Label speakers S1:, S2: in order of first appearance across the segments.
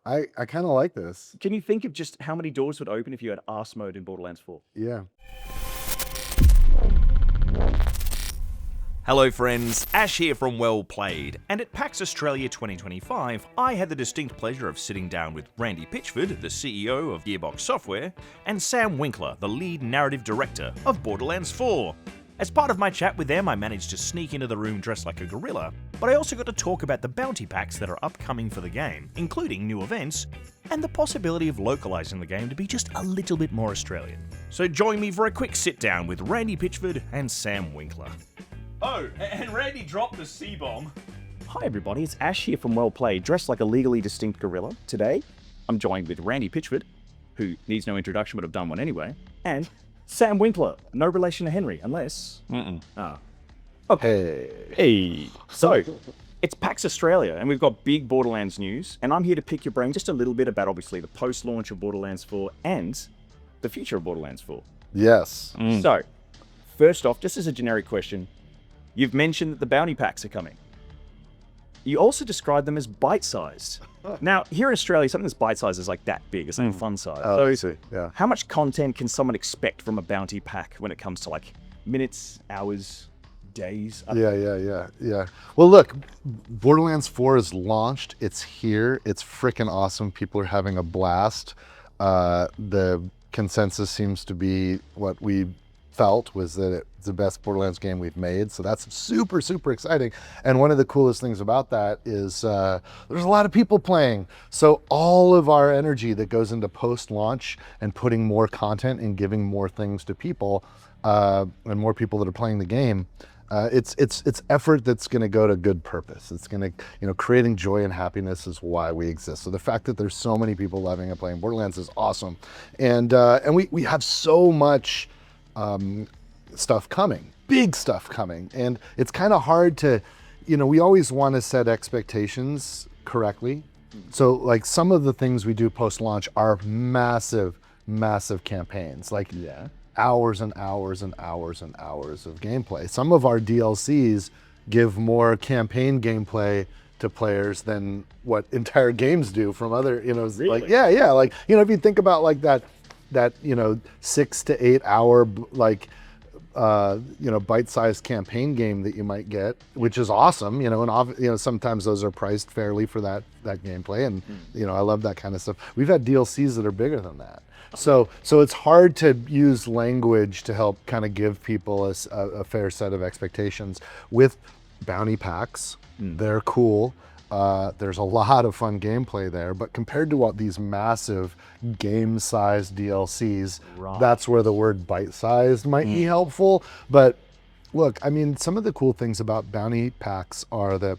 S1: I kind of like this.
S2: Can you think of just how many doors would open if you had ARSE mode in Borderlands 4?
S1: Yeah.
S3: Hello friends, Ash here from WellPlayed, and at PAX Australia 2025, I had the distinct pleasure of sitting down with Randy Pitchford, the CEO of Gearbox Software, and Sam Winkler, the lead narrative director of Borderlands 4. As part of my chat with them, I managed to sneak into the room dressed like a gorilla, but I also got to talk about the bounty packs that are upcoming for the game, including new events, and the possibility of localizing the game to be just a little bit more Australian. So join me for a quick sit down with Randy Pitchford and Sam Winkler. Oh, and Randy dropped the C-bomb.
S2: Hi everybody, it's Ash here from WellPlayed, dressed like a legally distinct gorilla. Today, I'm joined with Randy Pitchford, who needs no introduction but I've done one anyway, and Sam Winkler, no relation to Henry, unless...
S1: Okay.
S2: Hey. So, it's PAX Australia, and we've got big Borderlands news, and I'm here to pick your brain just a little bit about, obviously, the post-launch of Borderlands 4 and the future of Borderlands 4.
S1: Yes.
S2: So, first off, just as a generic question, you've mentioned that the bounty packs are coming. You also described them as bite-sized. Now, here in Australia, something that's bite-sized is like that big. It's like fun size.
S1: Oh, I see. Yeah.
S2: How much content can someone expect from a bounty pack when it comes to like minutes, hours, days?
S1: Yeah. Well, look, Borderlands 4 is launched. It's here. It's freaking awesome. People are having a blast. The consensus seems to be what we felt was that it's the best Borderlands game we've made. So that's super, super exciting. And one of the coolest things about that is there's a lot of people playing. So all of our energy that goes into post-launch and putting more content and giving more things to people and more people that are playing the game, it's effort that's going to go to good purpose. It's going to, creating joy and happiness is why we exist. So the fact that there's so many people loving and playing Borderlands is awesome. And we have so much stuff coming, big stuff coming. And it's kind of hard to, we always want to set expectations correctly. So like some of the things we do post-launch are massive, massive campaigns, like hours and hours and hours and hours of gameplay. Some of our DLCs give more campaign gameplay to players than what entire games do from other,
S2: Really?
S1: like, like, if you think about like that 6 to 8 hour, like, bite-sized campaign game that you might get, which is awesome, and sometimes those are priced fairly for that gameplay, and I love that kind of stuff. We've had DLCs that are bigger than that, so it's hard to use language to help kind of give people a fair set of expectations. With bounty packs, they're cool. There's a lot of fun gameplay there, but compared to what these massive game-sized DLCs, that's where the word bite-sized might be helpful. But look, I mean, some of the cool things about bounty packs are that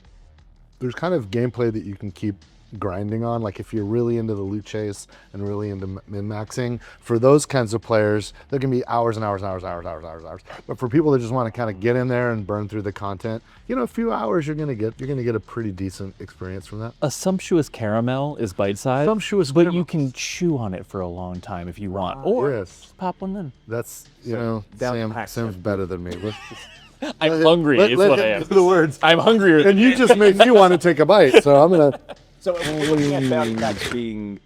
S1: there's kind of gameplay that you can keep grinding on. Like if you're really into the loot chase and really into min-maxing, for those kinds of players, there can be hours and hours and hours, hours. But for people that just want to kind of get in there and burn through the content, a few hours, you're gonna get a pretty decent experience from that.
S4: A sumptuous caramel is bite-sized, but you can chew on it for a long time if you want, or just pop one in.
S1: That's Sam's better than me.
S4: I'm hungry. Is what I am.
S1: The words.
S4: I'm hungrier.
S1: And you just made me want to take a bite, so I'm gonna.
S2: So we're looking at bounty packs being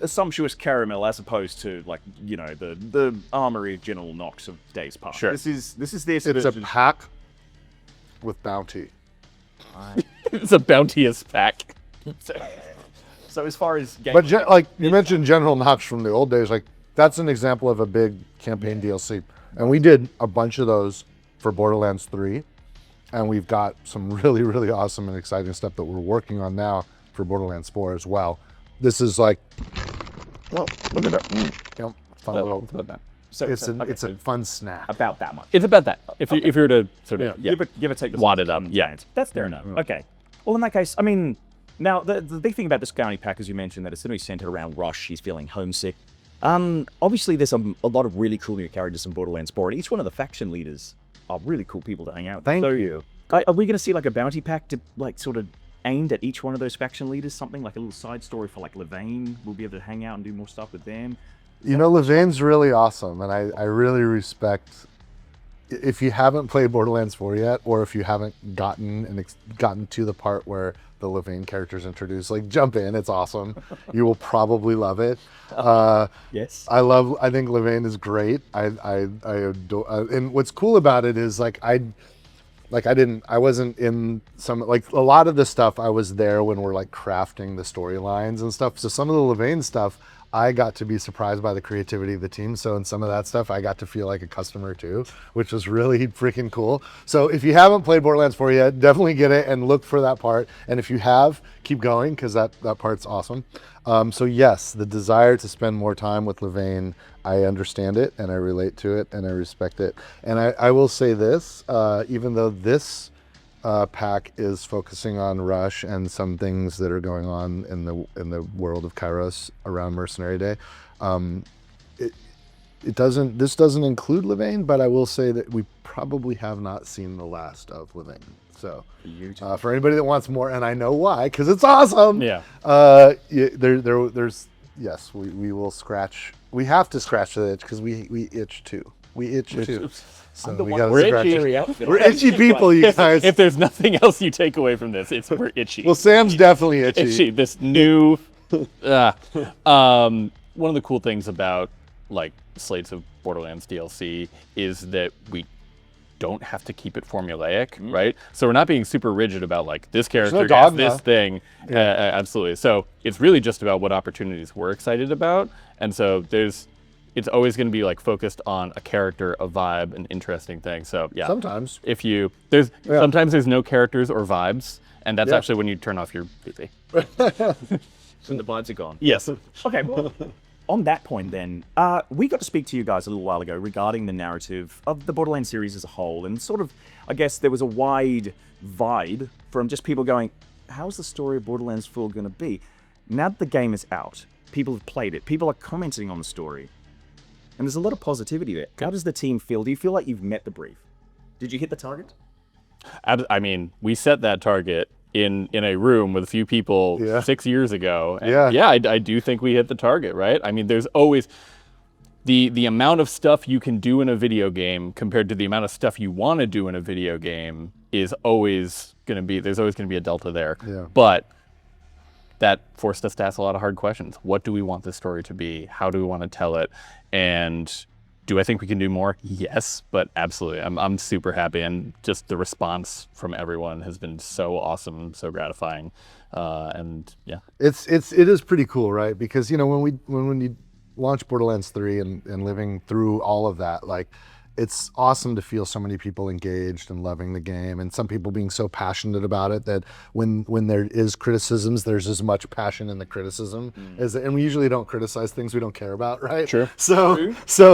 S2: a sumptuous caramel as opposed to like, the armory of General Knox of days past.
S4: Sure.
S2: This is their
S1: It's
S2: sort
S1: a
S2: of
S1: pack with bounty.
S4: It's a bounteous pack.
S2: So as far as game,
S1: But like you mentioned General Knox from the old days, like that's an example of a big campaign DLC. And we did a bunch of those for Borderlands 3. And we've got some really, really awesome and exciting stuff that we're working on now for Borderlands 4 as well. This is like, well, look at that. Fun little,
S4: About that.
S2: so
S1: it's
S2: okay,
S1: a fun snack.
S2: about that much.
S4: It's about that. If you were to sort of
S2: Give or take.
S4: wad it up.
S2: Yeah, that's fair enough. Okay. Well, in that case, I mean, now the big thing about this bounty pack, as you mentioned, that it's going to be centered around Rush. He's feeling homesick. Obviously, there's a lot of really cool new characters in Borderlands 4, and each one of the faction leaders are really cool people to hang out with.
S1: Thank you.
S2: Are we going to see like a bounty pack to like sort of aimed at each one of those faction leaders? Something like a little side story for like Levain. We'll be able to hang out and do more stuff with them.
S1: Levain's really awesome, and I really respect if you haven't played Borderlands 4 yet, or if you haven't gotten to the part where the Levain character's introduced, like jump in, it's awesome. You will probably love it.
S2: Yes.
S1: I think Levain is great. I adore, and what's cool about it is I wasn't in some, like a lot of the stuff I was there when we're like crafting the storylines and stuff. So some of the Levain stuff, I got to be surprised by the creativity of the team. So in some of that stuff, I got to feel like a customer too, which was really freaking cool. So if you haven't played Borderlands 4 yet, definitely get it and look for that part. And if you have, keep going, because that part's awesome. So yes, the desire to spend more time with Levain, I understand it and I relate to it and I respect it. And I will say this, even though this pack is focusing on Rush and some things that are going on in the world of Kairos around Mercenary Day, this doesn't include Levain, but I will say that we probably have not seen the last of Levain. So for anybody that wants more, and I know why, because it's awesome.
S4: Yeah.
S1: There's yes, we will scratch. We have to scratch the itch because we itch too. We itch too. So we gotta
S4: We're
S1: scratch
S4: itchy.
S1: it. We're itchy people, you guys.
S4: If there's nothing else you take away from this, it's we're itchy.
S1: Well, Sam's definitely itchy.
S4: Itchy. This new. One of the cool things about like slates of Borderlands DLC is that we don't have to keep it formulaic, right? So we're not being super rigid about like this character gets this thing. Absolutely. So it's really just about what opportunities we're excited about, and so it's always going to be like focused on a character, a vibe, an interesting thing. So yeah,
S1: Sometimes.
S4: Sometimes there's no characters or vibes, and that's actually when you turn off your PC.
S2: When the vibes are gone.
S4: Yes.
S2: Okay, well, on that point then, we got to speak to you guys a little while ago regarding the narrative of the Borderlands series as a whole, and sort of, I guess there was a wide vibe from just people going, how's the story of Borderlands 4 going to be? Now that the game is out, people have played it, people are commenting on the story, and there's a lot of positivity there. How does the team feel? Do you feel like you've met the brief? Did you hit the target?
S4: I mean, we set that target in a room with a few people 6 years ago. And I do think we hit the target, right? I mean, there's always the amount of stuff you can do in a video game compared to the amount of stuff you want to do in a video game is always going to be, there's always going to be a delta there.
S1: Yeah.
S4: But that forced us to ask a lot of hard questions. What do we want this story to be? How do we want to tell it? And do I think we can do more? Yes, but absolutely. I'm super happy, and just the response from everyone has been so awesome, so gratifying, and yeah.
S1: It is pretty cool, right? Because when you launch Borderlands 3 and living through all of that, like, it's awesome to feel so many people engaged and loving the game, and some people being so passionate about it that when there is criticisms, there's as much passion in the criticism and we usually don't criticize things we don't care about, right?
S4: Sure.
S1: So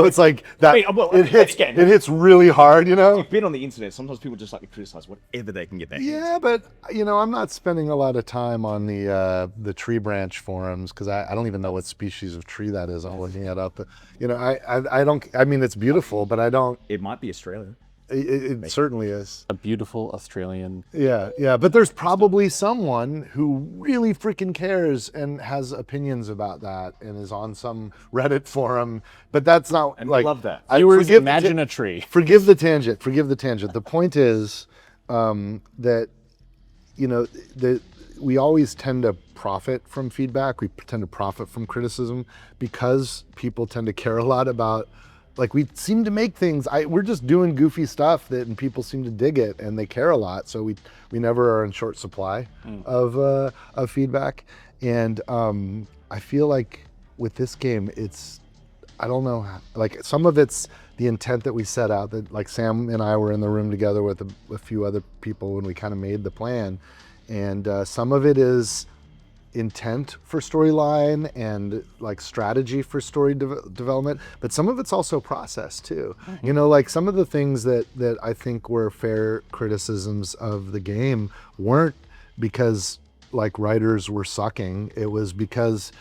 S1: it's like that. It hits really hard,
S2: You've been on the internet. Sometimes people just like to criticize whatever they can get their hands on.
S1: Yeah, but I'm not spending a lot of time on the tree branch forums because I don't even know what species of tree that is. I'm looking it up. I don't. I mean, it's beautiful, but I don't.
S2: It might be Australia.
S1: It certainly is.
S4: A beautiful Australian.
S1: Yeah. But there's probably someone who really freaking cares and has opinions about that and is on some Reddit forum. But that's not
S2: and
S1: like.
S2: I love that.
S4: Imagine a tree.
S1: Forgive the tangent. The point is that we always tend to profit from feedback. We tend to profit from criticism because people tend to care a lot about. Like, we seem to make things. We're just doing goofy stuff and people seem to dig it and they care a lot. So we never are in short supply of feedback. And I feel like with this game, I don't know. Like, some of it's the intent that we set out. That, like, Sam and I were in the room together with a few other people when we kind of made the plan, and some of it is intent for storyline and like strategy for story development, but some of it's also process too. Like some of the things that I think were fair criticisms of the game weren't because like writers were sucking. It was because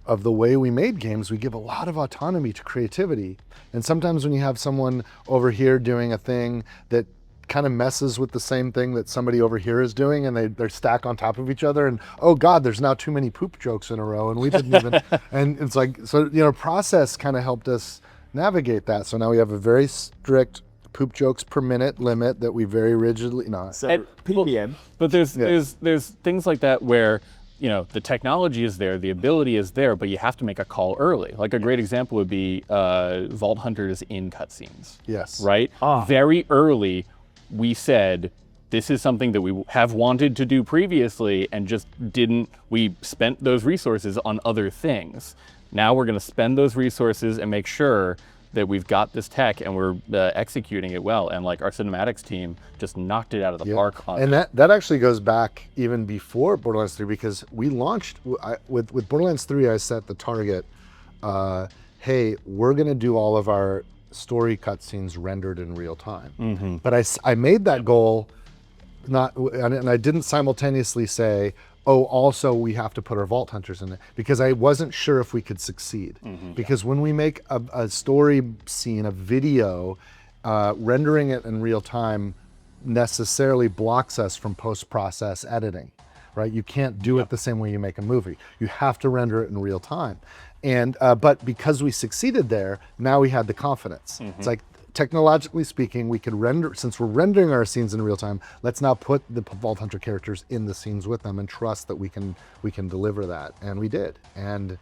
S1: of the way we made games. We give a lot of autonomy to creativity, and sometimes when you have someone over here doing a thing that kind of messes with the same thing that somebody over here is doing, and they're stacked on top of each other, and oh god, there's now too many poop jokes in a row, and we didn't even and it's like, so process kind of helped us navigate that. So now we have a very strict poop jokes per minute limit that we very rigidly not.
S2: So ppm.
S4: But there's things like that where, you know, the technology is there, the ability is there, but you have to make a call early. Like a great example would be Vault Hunters in cutscenes.
S1: Yes.
S4: Right? Very early, we said, this is something that we have wanted to do previously and just didn't. We spent those resources on other things. Now we're going to spend those resources and make sure that we've got this tech and we're executing it well. And like our cinematics team just knocked it out of the park.
S1: And that actually goes back even before Borderlands 3, because we launched with Borderlands 3. I set the target. Hey, we're going to do all of our story cutscenes rendered in real time. But I made that goal. And I didn't simultaneously say, oh, also we have to put our Vault Hunters in it, because I wasn't sure if we could succeed. Because when we make a story scene, a video, rendering it in real time necessarily blocks us from post-process editing, right? You can't do it the same way you make a movie. You have to render it in real time. And but because we succeeded there, now we had the confidence. It's like, technologically speaking, we could render, since we're rendering our scenes in real time, let's now put the Vault Hunter characters in the scenes with them and trust that we can deliver that. And we did. And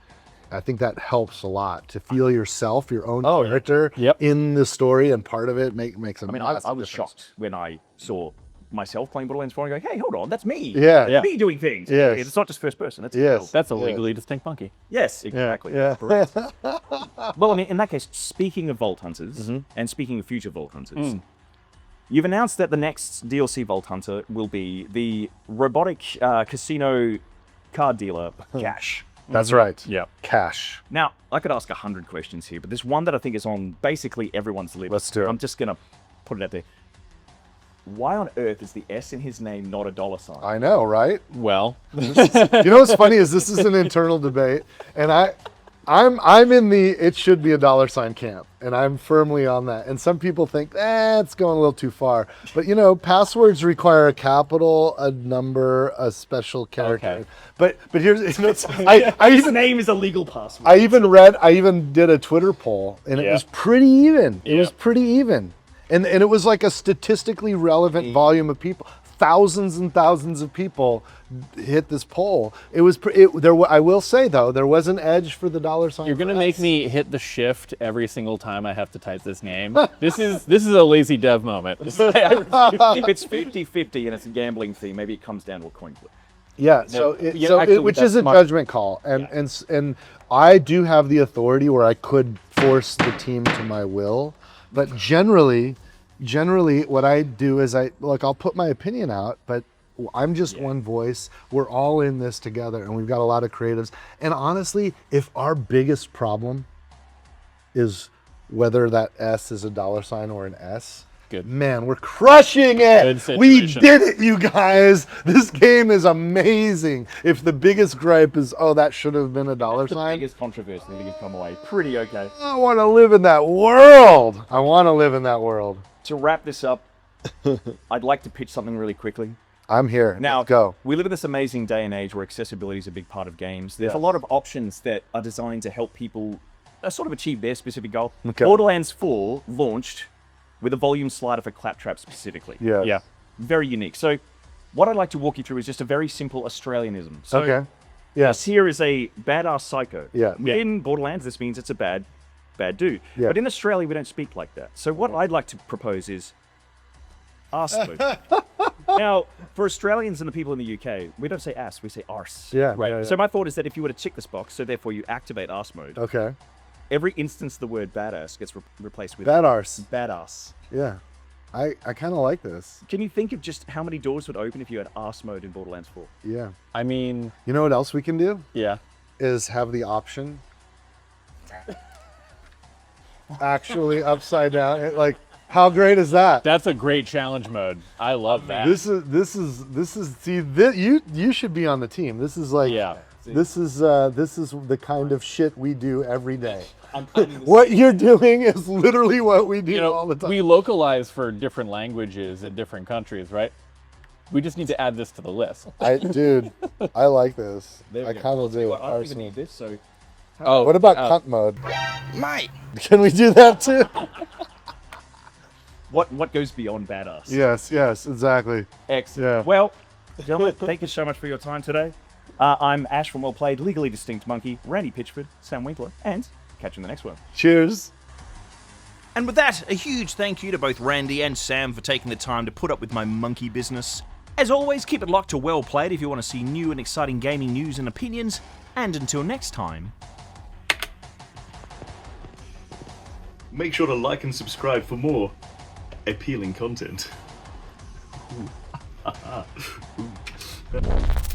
S1: I think that helps a lot to feel yourself, your own character in the story, and part of it makes a
S2: I was shocked when I saw myself playing Borderlands 4 and going, hey, hold on, that's me.
S1: Yeah.
S2: Me doing things.
S1: Yes.
S2: It's not just first person. It's
S4: That's a legally distinct monkey.
S2: Yes, exactly.
S1: Yeah.
S2: Correct. Well, I mean, in that case, speaking of Vault Hunters and speaking of future Vault Hunters, you've announced that the next DLC Vault Hunter will be the robotic casino card dealer, Cash.
S1: That's right.
S4: Yeah.
S1: Cash.
S2: Now, I could ask 100 questions here, but there's one that I think is on basically everyone's lips.
S1: Let's do it.
S2: I'm just going to put it out there. Why on earth is the S in his name not a $sign?
S1: I know, right?
S4: Well,
S1: You know what's funny is this is an internal debate, and I'm in the it should be a $sign camp, and I'm firmly on that. And some people think, it's going a little too far. But you know, passwords require a capital, a number, a special character.
S4: Okay.
S1: But here's I
S2: His
S1: even
S2: name is a legal password.
S1: I even did a Twitter poll, and it was pretty even. It was pretty even. And it was like a statistically relevant volume of people. Thousands and thousands of people hit this poll. It was I will say though, there was an edge for the $sign.
S4: you're gonna make me hit the shift every single time I have to type this name. This is a lazy dev moment.
S2: If it's 50-50 and it's a gambling fee, maybe it comes down to a coin flip.
S1: Yeah,
S4: actually,
S1: which
S4: that's
S1: is a
S4: smart.
S1: judgment call, and I do have the authority where I could force the team to my will, but generally, what I do is I'll put my opinion out, but I'm just one voice. We're all in this together, and we've got a lot of creatives. And honestly, if our biggest problem is whether that S is a $sign or an S,
S4: Good.
S1: man, we're crushing it.
S4: Good
S1: We
S4: situation.
S1: did it, you guys. This game is amazing. If the biggest gripe is, that should have been a $sign.
S2: Biggest controversy that you've come away pretty okay.
S1: I want to live in that world. I want to live in that world.
S2: To wrap this up, I'd like to pitch something really quickly.
S1: I'm here.
S2: Now,
S1: Let's go.
S2: we live in this amazing day and age where accessibility is a big part of games. There's a lot of options that are designed to help people sort of achieve their specific goal.
S1: Okay.
S2: Borderlands 4 launched with a volume slider for claptrap specifically.
S1: Yeah.
S2: Very unique. So what I'd like to walk you through is just a very simple Australianism. So
S1: Okay.
S2: this here is a badass psycho.
S1: Yeah.
S2: In Borderlands, this means it's a bad dude.
S1: Yeah.
S2: But in Australia, we don't speak like that. So what I'd like to propose is ARSE mode. Now, for Australians and the people in the UK, we don't say ass, we say arse.
S1: Yeah.
S2: Right.
S1: yeah, yeah.
S2: So my thought is that if you were to tick this box, so therefore you activate ARSE mode,
S1: Okay.
S2: every instance the word badass gets replaced with
S1: Bad arse.
S2: badass.
S1: Yeah. I kind of like this.
S2: Can you think of just how many doors would open if you had ARSE mode in Borderlands 4?
S1: Yeah.
S4: I mean,
S1: You know what else we can do?
S4: yeah.
S1: Is have the option actually upside down. Like, how great is that?
S4: That's a great challenge mode. I love that.
S1: This is see you should be on the team. This is like
S4: Yeah.
S1: This is the kind of shit we do every day. What you're doing is literally what we do all the time.
S4: We localize for different languages in different countries, right? We just need to add this to the list.
S1: Dude, I like this.
S2: There we
S1: I
S2: go.
S1: kind of do.
S2: Well, I don't even
S1: Arsenal.
S2: need this, so
S4: Oh,
S1: What about cunt mode?
S3: Mate,
S1: Can we do that too?
S2: What goes beyond badass?
S1: Yes, yes, exactly.
S2: Excellent.
S1: Yeah.
S2: Well, gentlemen, thank you so much for your time today. I'm Ash from WellPlayed, Legally Distinct Monkey, Randy Pitchford, Sam Winkler, and catch you in the next one.
S1: Cheers.
S3: And with that, a huge thank you to both Randy and Sam for taking the time to put up with my monkey business. As always, keep it locked to WellPlayed if you want to see new and exciting gaming news and opinions. And until next time...
S5: Make sure to like and subscribe for more appealing content. Ooh. Ooh.